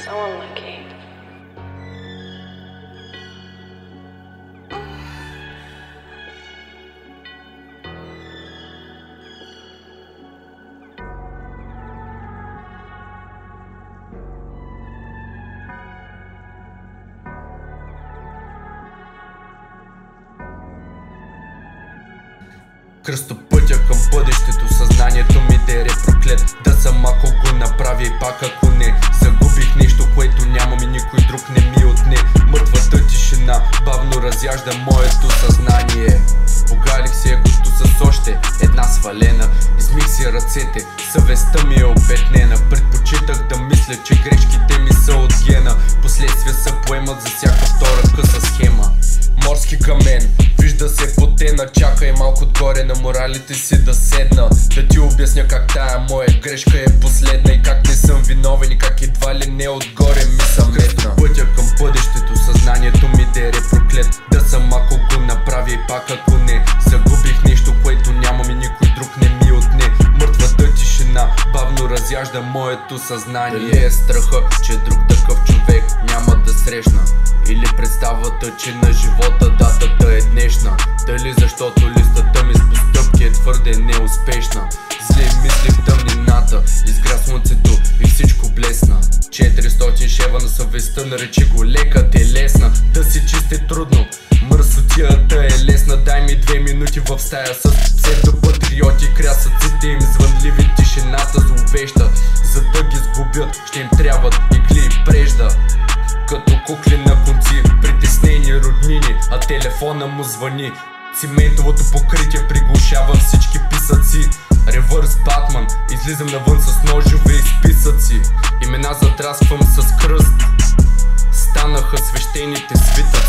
So unlucky. Кръстопътя към бъдещето, съзнанието ми да е проклет. Да съм ако го направя и пак ако не. Загубих нещо, което нямам и никой друг не ми отне. Мъртвата тишина бавно разяжда моето съзнание. Погалих се егото с още една свалена. Измих си ръцете, съвестта ми е обетнена. Предпочитах да мисля, че грешките ми са от гена. Последствия се поемат за всяка втора къса схема. Морски камен, вижда се потена. Чакай малко отгоре на моралите си да седна. Да ти обясня как тая моя грешка е последна. И как не съм виновен и как едва ли не отгоре ми съм метна. Пътя към бъдещето, съзнанието ми да е проклет. Да съм ако го направя и пак ако не. Загубих нещо, което нямам и никой друг не ми отне. Мъртвата тишина бавно разяжда моето съзнание. Дали е страха, че друг такъв човек няма да срещна? Или представата, че на живота датата е днешна? Дали защото листата ми с постъпки е твърде неуспешна? Зле мисли в тъмнината, изгря слънцето и всичко блесна. 400 шева на съвестта, наречи го лека телесна. Да си чист е трудно, мърсотията е лесна. Дай ми 2 минути в стая с псевдопатриоти. Крясъците им звънливи, тишината зловеща. За да ги сгубят ще им трябват игли и прежда. Като кукли на конци, притеснени роднини, а телефона му звъни. Циментовото покритие приглушава всички писъци. Ревърс Батман, излизам навън с ножове и списъци. Имена затрасквам с кръст, станаха свещените свитъци.